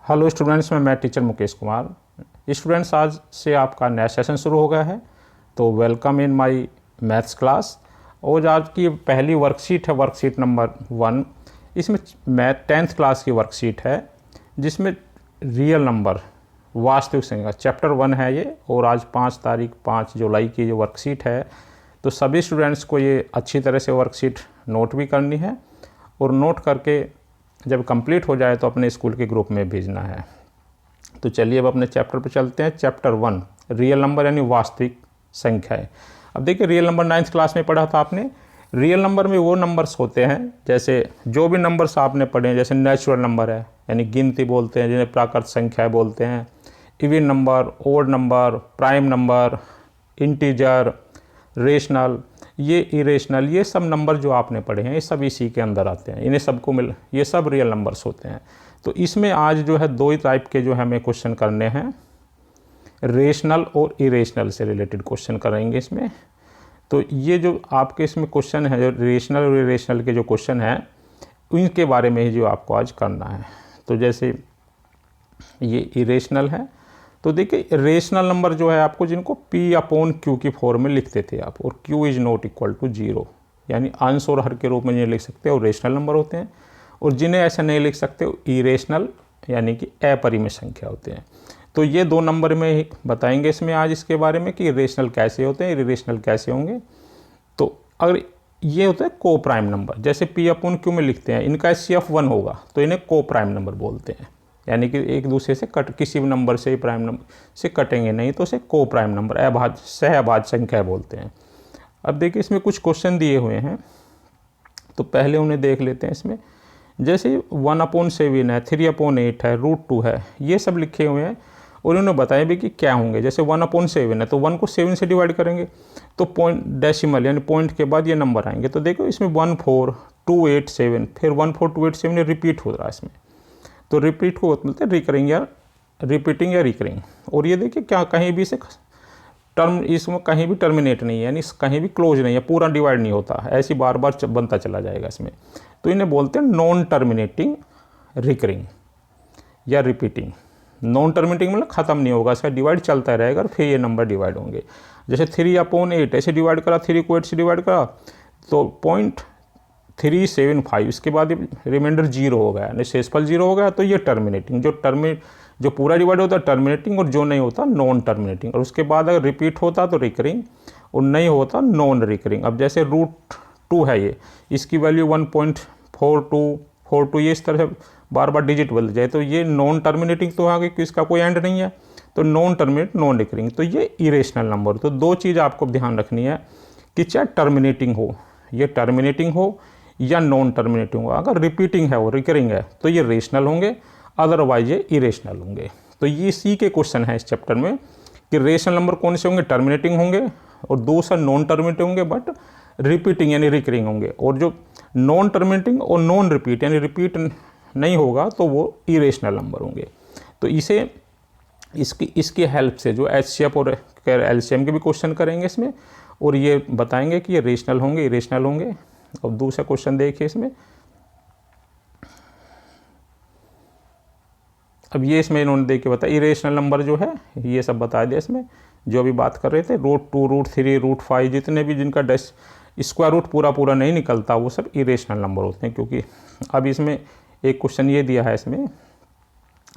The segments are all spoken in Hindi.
हेलो स्टूडेंट्स, मैं टीचर मुकेश कुमार। स्टूडेंट्स, आज से आपका नया सेशन शुरू हो गया है, तो welcome in my maths class. और आज की पहली वर्कशीट है वर्कशीट नंबर 1। इसमें मैथ 10th क्लास की वर्कशीट है, जिसमें रियल नंबर वास्तविक संख्या चैप्टर 1 है ये। और आज 5 जुलाई की जो वर्कशीट है, तो सभी स्टूडेंट्स को ये अच्छी तरह से वर्कशीट नोट भी करनी है, और नोट करके जब कंप्लीट हो जाए तो अपने स्कूल के ग्रुप में भेजना है। तो चलिए अब अपने चैप्टर पर चलते हैं। चैप्टर 1 रियल नंबर यानी वास्तविक संख्या है। अब देखिए, रियल नंबर 9th क्लास में पढ़ा था आपने। रियल नंबर में वो नंबर्स होते हैं, जैसे जो भी नंबर्स आपने पढ़े हैं, जैसे नेचुरल नंबर है यानी गिनती बोलते हैं, जिन्हें प्राकृत संख्या बोलते हैं, even number, odd number, prime number, integer, rational, ये इरेशनल, ये सब नंबर जो आपने पढ़े हैं ये सब इसी के अंदर आते हैं। इन्हें सबको ये सब रियल नंबर्स होते हैं। तो इसमें आज जो है 2 ही टाइप के जो है हमें क्वेश्चन करने हैं, रेशनल और इरेशनल से रिलेटेड क्वेश्चन करेंगे इसमें। तो ये जो आपके इसमें क्वेश्चन है, जो रेशनल और इरेशनल के जो क्वेश्चन हैं, उनके बारे में ही जो आपको आज करना है। तो जैसे ये इरेशनल है, तो देखिए रेशनल नंबर जो है आपको, जिनको P/Q की फॉर्म में लिखते थे आप, और Q is not equal to 0, यानी अंश और हर के रूप में जिन्हें लिख सकते हैं वो रेशनल नंबर होते हैं। और जिन्हें ऐसा नहीं लिख सकते वो इरेशनल यानी कि अपरिमेय संख्या होते हैं। तो ये 2 नंबर में ही बताएंगे इसमें आज इसके बारे में कि रेशनल कैसे होते हैं, इरेशनल कैसे होंगे। तो अगर ये होता है को प्राइम नंबर, जैसे P/Q में लिखते हैं, इनका CF1 होगा तो इन्हें को प्राइम नंबर बोलते हैं, यानी कि एक दूसरे से किसी भी नंबर से प्राइम नंबर से कटेंगे नहीं, तो उसे को प्राइम नंबर, सहअभाज्य संख्या बोलते हैं। अब देखिए इसमें कुछ क्वेश्चन दिए हुए हैं, तो पहले उन्हें देख लेते हैं। इसमें जैसे 1/7 है, 3/8 है, √2 है, ये सब लिखे हुए हैं, और उन्होंने बताया भी कि क्या होंगे। जैसे 1/7 है, तो 1 को 7 से डिवाइड करेंगे तो पॉइंट डेसिमल यानी पॉइंट के बाद ये नंबर आएंगे। तो देखो इसमें 14287, फिर 14287 रिपीट हो रहा है इसमें, तो रिपीट को बोलते हैं रिकरिंग या रिपीटिंग या रिकरिंग। और ये देखिए क्या कहीं भी से टर्म, इसमें कहीं भी टर्मिनेट नहीं है, यानी कहीं भी क्लोज नहीं है, पूरा डिवाइड नहीं होता, ऐसी बार बार बनता चला जाएगा इसमें। तो इन्हें बोलते हैं नॉन टर्मिनेटिंग रिकरिंग या रिपीटिंग। नॉन टर्मिनेटिंग मतलब ख़त्म नहीं होगा, इसका डिवाइड चलता रहेगा और फिर ये नंबर डिवाइड होंगे। जैसे 3/8 ऐसे डिवाइड करा, 3 को 8 से डिवाइड करा तो 0.375, इसके बाद रिमाइंडर 0 हो गया, यानी शेषफल 0 हो गया, तो ये टर्मिनेटिंग। जो पूरा डिवाइड होता है टर्मिनेटिंग, और जो नहीं होता नॉन टर्मिनेटिंग। और उसके बाद अगर रिपीट होता तो रिकरिंग, और नहीं होता नॉन रिकरिंग। अब जैसे √2 है ये, इसकी वैल्यू 1.4242, ये इस तरह से बार बार डिजिट बदल जाए, तो ये नॉन टर्मिनेटिंग तो आ गई कि इसका कोई एंड नहीं है, तो नॉन टर्मिनेट नॉन रिकरिंग, तो ये इरेशनल नंबर। तो 2 चीज़ आपको ध्यान रखनी है कि चाहे टर्मिनेटिंग हो, ये टर्मिनेटिंग हो या नॉन टर्मिनेटिंग हो। अगर रिपीटिंग है वो रिकरिंग है तो ये रेशनल होंगे, अदरवाइज ये इरेशनल होंगे। तो ये इसी के क्वेश्चन है इस चैप्टर में कि रेशनल नंबर कौन से होंगे, टर्मिनेटिंग होंगे, और दूसरा नॉन टर्मिनेटिंग होंगे बट रिपीटिंग यानी रिकरिंग होंगे। और जो नॉन टर्मिनेटिंग और नॉन रिपीट यानी रिपीट नहीं होगा तो वो इरेशनल नंबर होंगे। तो इसकी हेल्प से जो HCF और LCM के भी क्वेश्चन करेंगे इसमें, और ये बताएंगे कि ये रेशनल होंगे इरेशनल होंगे। और दूसरा क्वेश्चन देखिए इसमें। अब ये इसमें इन्होंने देख के बताया इरेशनल नंबर जो है ये सब बता दिया इसमें, जो अभी बात कर रहे थे। √2, √3, √5 जितने भी जिनका स्क्वायर रूट पूरा नहीं निकलता वो सब इरेशनल नंबर होते हैं। क्योंकि अब इसमें एक क्वेश्चन ये दिया है इसमें,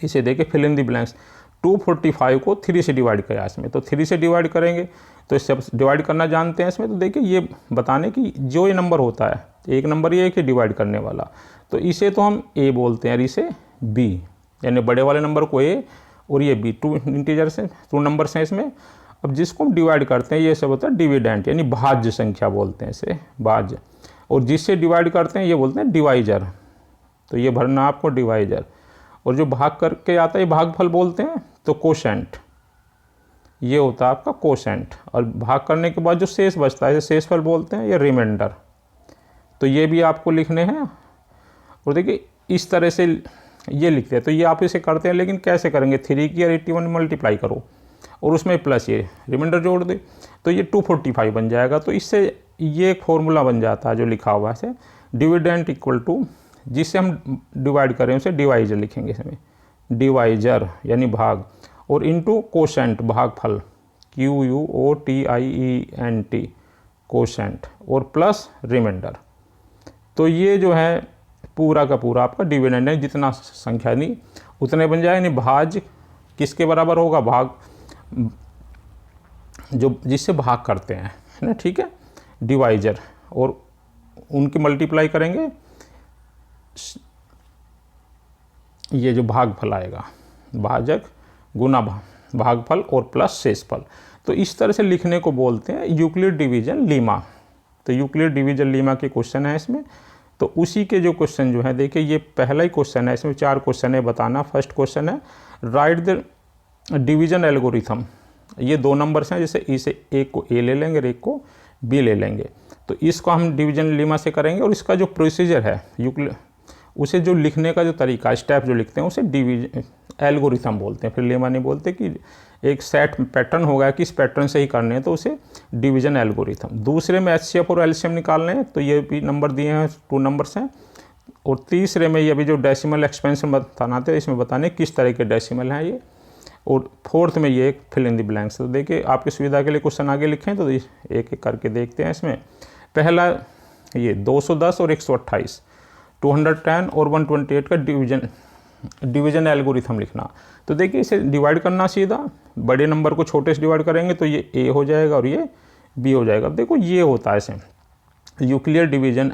इसे देखिए फिल इन द ब्लैंक्स। 245 को 3 से डिवाइड किया इसमें, तो 3 से डिवाइड करेंगे तो इससे डिवाइड करना जानते हैं इसमें। तो देखिए ये बताने की जो ये नंबर होता है, एक नंबर ये है कि डिवाइड करने वाला, तो इसे तो हम A बोलते हैं और इसे B, यानी बड़े वाले नंबर को A और ये B, 2 इंटीजर्स हैं, 2 नंबर्स हैं इसमें। अब जिसको हम डिवाइड करते हैं ये सब होता है डिविडेंट, यानी भाज्य संख्या बोलते हैं इसे, भाज्य। और जिससे डिवाइड करते हैं ये बोलते हैं डिवाइजर, तो ये भरना आपको डिवाइजर। और जो भाग करके आता है भागफल बोलते हैं, तो कोशेंट, ये होता है आपका कोशेंट। और भाग करने के बाद जो शेष बचता है शेषफल बोलते हैं, ये रिमाइंडर। तो ये भी आपको लिखने हैं। और देखिए इस तरह से ये लिखते हैं, तो ये आप इसे करते हैं, लेकिन कैसे करेंगे, 3 की और 81 मल्टीप्लाई करो और उसमें प्लस ये रिमाइंडर जोड़ दे, तो ये 245 बन जाएगा। तो इससे ये एक फॉर्मूला बन जाता है जो लिखा हुआ है, डिविडेंट इक्वल टू, जिससे हम डिवाइड करें उसे डिवाइजर लिखेंगे इसमें, डिवाइजर यानी भाग, और इनटू कोशेंट भागफल, QUOTIENT कोशेंट, और प्लस रिमाइंडर। तो ये जो है पूरा का पूरा आपका डिविडेंड है, जितना संख्या नहीं उतने बन जाए। यानी भाज्य किसके बराबर होगा, भाग जो जिससे भाग करते हैं, है ना, ठीक है, डिवाइजर, और उनकी मल्टीप्लाई करेंगे ये जो भागफल आएगा, भाजक गुना भागफल और प्लस शेषफल। तो इस तरह से लिखने को बोलते हैं यूक्लिड डिवीजन लीमा। तो यूक्लिड डिवीजन लीमा के क्वेश्चन है इसमें। तो उसी के जो क्वेश्चन जो है, देखिए ये पहला ही क्वेश्चन है, इसमें 4 क्वेश्चन है बताना। फर्स्ट क्वेश्चन है राइट द डिवीजन एल्गोरिथम। ये 2 नंबर्स हैं, जैसे इसे एक को ए ले लेंगे और एक को बी ले लेंगे। तो इसको हम डिवीजन लीमा से करेंगे, और इसका जो प्रोसीजर है यूक्लिड, उसे जो लिखने का जो तरीका, स्टेप जो लिखते हैं उसे डिवीजन एल्गोरिथम बोलते हैं। फिर लेमा नहीं बोलते कि एक सेट पैटर्न होगा कि इस पैटर्न से ही करने हैं, तो उसे डिवीजन एल्गोरिथम। दूसरे में HCF और LCM निकालने हैं, तो ये भी नंबर दिए हैं, 2 नंबर्स हैं। और तीसरे में ये भी जो डेसिमल एक्सपेंशन बताना थे, इसमें बताने किस तरह के डेसिमल हैं ये। और फोर्थ में ये फिल इन द ब्लैंक्स। तो देखिए आपकी सुविधा के लिए क्वेश्चन आगे लिखें, तो एक एक करके देखते हैं। इसमें पहला ये 210 और 128, 210 और 128 का डिवीजन एल्गोरिथम लिखना। तो देखिए इसे डिवाइड करना सीधा, बड़े नंबर को छोटे से डिवाइड करेंगे तो ये A हो जाएगा और ये B हो जाएगा। अब देखो ये होता है इसे यूक्लियर डिवीजन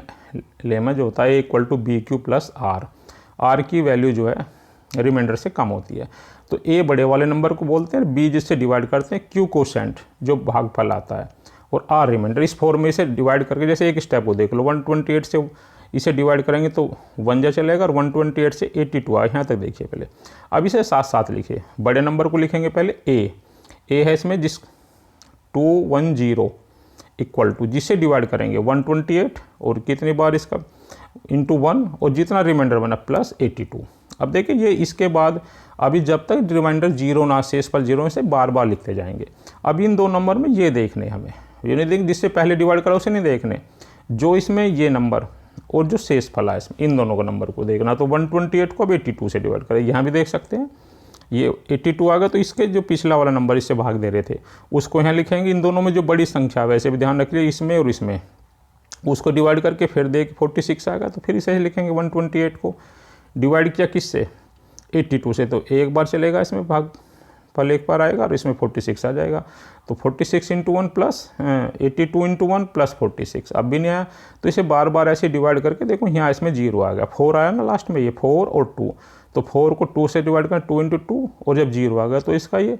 लेमा जो होता है equal to BQ plus R की वैल्यू जो है रिमाइंडर से कम होती है। तो A बड़े वाले नंबर को बोलते हैं, B जिससे डिवाइड करते हैं, Q कोशेंट जो भागफल आता है, और R रिमाइंडर। इस फॉर्म में इसे डिवाइड करके, जैसे एक स्टेप को देख लो, 128 से इसे डिवाइड करेंगे तो 1 जा चलेगा, और 128 से 82 आए, यहाँ तक देखिए पहले। अब इसे साथ साथ लिखिए, बड़े नंबर को लिखेंगे पहले A है इसमें, जिस 210 इक्वल टू जिससे डिवाइड करेंगे 128 और कितनी बार इसका इंटू 1, और जितना रिमाइंडर बना प्लस 82। अब देखिए ये इसके बाद अभी जब तक रिमाइंडर 0 ना, शेषफल 0 से बार बार लिखते जाएंगे। अब इन 2 नंबर में ये देखने हमें, ये नहीं देख जिससे पहले डिवाइड करा उसे नहीं देखने, जो इसमें ये नंबर और जो शेषफल है इसमें, इन दोनों का नंबर को देखना। तो 128 को अब 82 से डिवाइड करें, यहाँ भी देख सकते हैं ये 82 आ गया, तो इसके जो पिछला वाला नंबर इससे भाग दे रहे थे उसको यहाँ लिखेंगे। इन दोनों में जो बड़ी संख्या, वैसे भी ध्यान रखिए इसमें और इसमें, उसको डिवाइड करके फिर देख 46 आ गया, तो फिर इसे लिखेंगे 128 को डिवाइड किया किससे, 82 से, तो एक बार चलेगा इसमें भाग फल एक बार आएगा, और इसमें 46 आ जाएगा। तो 46 इंटू 1 प्लस 82 इंटू 1 प्लस 46, अब भी नहीं आया, तो इसे बार बार ऐसे डिवाइड करके देखो, यहाँ इसमें 0 आ गया, 4 आया ना लास्ट में, ये 4 और 2, तो 4 को 2 से डिवाइड करें, 2 इंटू 2, और जब 0 आ गया तो इसका ये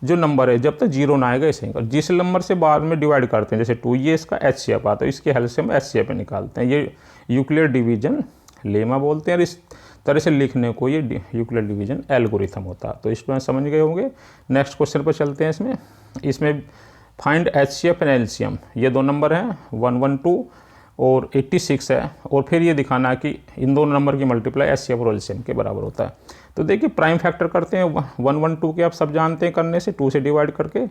जो नंबर है जब तक 0 ना आएगा इसे, और जिस नंबर से बाद में डिवाइड करते हैं जैसे 2, ये इसका HCF आता है, इसके हेल्प से हम HCF निकालते हैं। ये यूक्लिड डिवीजन लेमा बोलते हैं, और इस तरह से लिखने को ये यूक्लिड डिवीजन एल्गोरिथम होता है। तो इसको समझ गए होंगे। नेक्स्ट क्वेश्चन पर चलते हैं। इसमें फाइंड HCF एंड LCM, ये 2 नंबर हैं, 112 और 86 है, और फिर ये दिखाना कि इन दोनों नंबर की मल्टीप्लाई HCF और LCM के बराबर होता है। तो देखिए प्राइम फैक्टर करते हैं, 112 के आप सब जानते हैं करने से, 2 से डिवाइड करके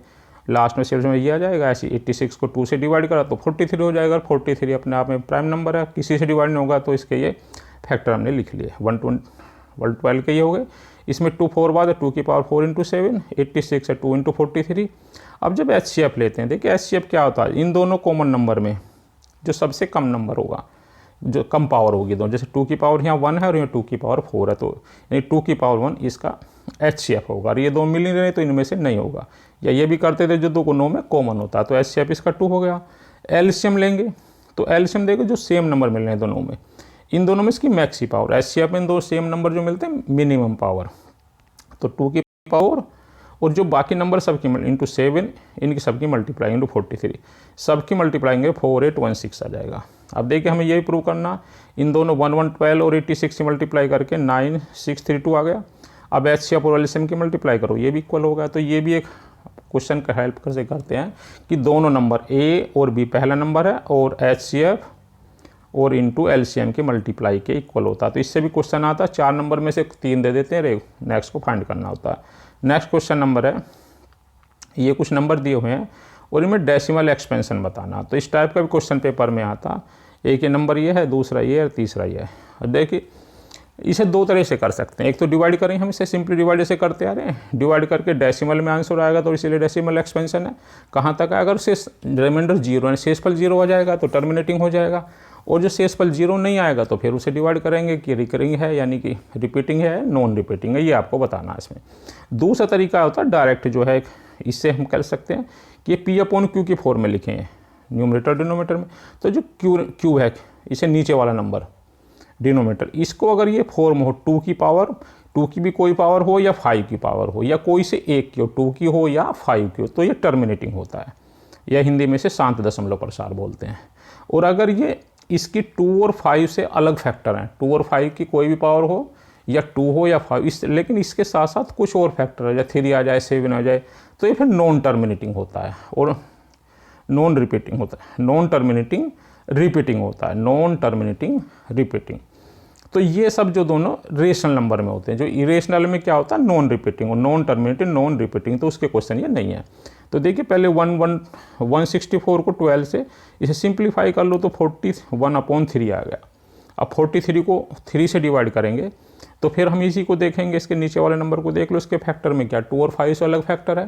लास्ट में सिर्फ में ये आ जाएगा। ऐसे 86 को 2 से डिवाइड करा तो 43 हो जाएगा, 43 अपने आप में प्राइम नंबर है, किसी से डिवाइड नहीं होगा, तो इसके ये फैक्टर हमने लिख लिए। 112 के ये हो गए। इसमें 2 4 बाद 2 की पावर 4 इंटू 7, 86 है 2 इंटू 43। अब जब HCF लेते हैं, देखिए HCF क्या होता है, इन दोनों कॉमन नंबर में जो सबसे कम नंबर होगा, जो कम पावर होगी दोनों, जैसे 2 की पावर यहाँ 1 है और यहाँ 2 की पावर 4 है, तो यानी 2 की पावर 1 इसका HCF होगा, और ये 2 मिल नहीं रहे तो इनमें से नहीं होगा। या ये भी करते थे जो 2 को 9 में कॉमन होता है, तो HCF इसका 2 हो गया। LCM लेंगे तो LCM देखो जो सेम नंबर मिल रहे हैं दोनों में, इन दोनों में इसकी मैक्सी पावर, HCF में 2 सेम नंबर जो मिलते हैं मिनिमम पावर, तो 2 की पावर और जो बाकी नंबर सबकी इंटू 7, इनकी सबकी मल्टीप्लाई इंटू 43, सबकी मल्टीप्लाइंगे 4816 आ जाएगा। अब देखिए हमें यही प्रूव करना, इन दोनों 1112 और 86 की मल्टीप्लाई करके 9632 आ गया। अब HCF और LCM की मल्टीप्लाई करो, ये भी इक्वल होगा। तो ये भी एक क्वेश्चन का हेल्प से करते हैं कि दोनों नंबर A और B पहला नंबर है, और HCF और इंटू LCM की मल्टीप्लाई के इक्वल होता है। तो इससे भी क्वेश्चन आता है, 4 नंबर में से 3 दे देते हैं, नेक्स्ट को फाइंड करना होता है। नेक्स्ट क्वेश्चन नंबर है, ये कुछ नंबर दिए हुए हैं और इनमें डेसिमल एक्सपेंशन बताना। तो इस टाइप का भी क्वेश्चन पेपर में आता, एक ये नंबर ये है, दूसरा ये है, तीसरा ये है। और देखिए इसे दो तरह से कर सकते हैं। एक तो डिवाइड करेंगे, हम इसे सिंपली डिवाइड ऐसे करते आ रहे हैं, डिवाइड करके डेसिमल में आंसर आएगा तो इसीलिए डेसिमल एक्सपेंशन है। कहाँ तक है, अगर शेष रिमाइंडर जीरो यानी शेषफल जीरो हो जाएगा तो टर्मिनेटिंग हो जाएगा, और जो शेषफल जीरो नहीं आएगा तो फिर उसे डिवाइड करेंगे कि रिकरिंग है यानी कि रिपीटिंग है, नॉन रिपीटिंग है, ये आपको बताना है इसमें। दूसरा तरीका होता है डायरेक्ट, जो है इससे हम कह सकते हैं कि पी अपॉन क्यू की फॉर्म में लिखे हैं न्यूमरेटर डिनोमिनेटर में। तो जो क्यू है इसे नीचे वाला नंबर डिनोमिनेटर, इसको अगर ये फॉर्म हो 2 की पावर, 2 की भी कोई पावर हो या 5 की पावर हो या कोई से एक की हो, 2 की हो या 5 की हो, तो ये टर्मिनेटिंग होता है, या हिंदी में से शांत दशमलव प्रसार बोलते हैं। और अगर ये इसकी 2 और 5 से अलग फैक्टर हैं, 2 और 5 की कोई भी पावर हो या 2 हो या 5, लेकिन इसके साथ साथ कुछ और फैक्टर है, या 3 आ जाए 7 आ जाए, तो ये फिर नॉन टर्मिनेटिंग होता है और नॉन रिपीटिंग होता है, नॉन टर्मिनेटिंग रिपीटिंग होता है, नॉन टर्मिनेटिंग रिपीटिंग। तो ये सब जो दोनों रेशनल नंबर में होते हैं, जो इरेशनल में क्या होता है नॉन रिपीटिंग और नॉन टर्मिनेटिंग नॉन रिपीटिंग, तो उसके क्वेश्चन ये नहीं है। तो देखिए पहले 164 को 12 से इसे सिंप्लीफाई कर लो तो 41/3 आ गया। अब 43 को 3 से डिवाइड करेंगे तो फिर हम इसी को देखेंगे, इसके नीचे वाले नंबर को देख लो, इसके फैक्टर में क्या 2 और 5 से अलग फैक्टर है,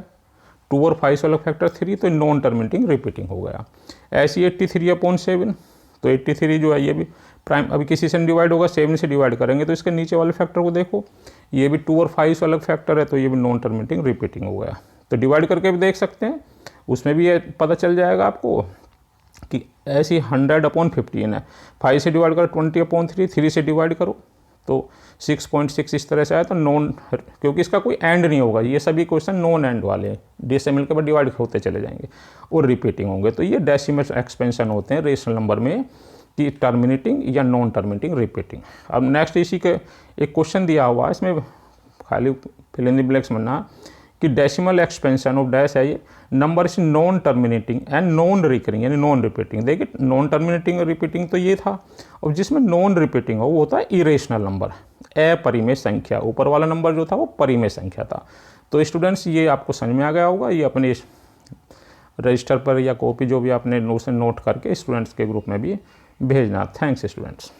2 और 5 से अलग फैक्टर 3, तो नॉन टर्मिनेटिंग रिपीटिंग हो गया। ऐसी 83/7, तो 83 जो है ये भी प्राइम, अभी किसी से डिवाइड होगा 7 से डिवाइड करेंगे तो इसके नीचे वाले फैक्टर को देखो, ये भी 2 और 5 से अलग फैक्टर है, तो ये भी नॉन टर्मिनेटिंग रिपीटिंग हो गया। तो डिवाइड करके भी देख सकते हैं, उसमें भी ये पता चल जाएगा आपको कि ऐसी 100/15 है, 5 से डिवाइड करो 20/3, 3 से डिवाइड करो तो 6.6 इस तरह से आया। तो नॉन, क्योंकि इसका कोई एंड नहीं होगा, ये सभी क्वेश्चन नॉन एंड वाले हैं, डेसिमल के बाद डिवाइड होते चले जाएंगे और रिपीटिंग होंगे। तो ये डेसिमल एक्सपेंशन होते हैं रेशनल नंबर में, कि टर्मिनेटिंग या नॉन टर्मिनेटिंग रिपीटिंग। अब नेक्स्ट इसी के एक क्वेश्चन दिया हुआ है, इसमें खाली फिल इन द ब्लैंक्स बनना कि डेसिमल एक्सपेंशन ऑफ डैश है ये number is non terminating and non recurring यानी नॉन रिपीटिंग। देखिए नॉन टर्मिनेटिंग और रिपीटिंग तो ये था, और जिसमें नॉन रिपीटिंग हो वो होता है इरेशनल नंबर, अपरिमेय संख्या। ऊपर वाला नंबर जो था वो परिमेय संख्या था। तो स्टूडेंट्स ये आपको समझ में आ गया होगा, ये अपने रजिस्टर पर या कॉपी जो भी आपने नोट करके स्टूडेंट्स के ग्रुप में भी भेजना। Thanks students.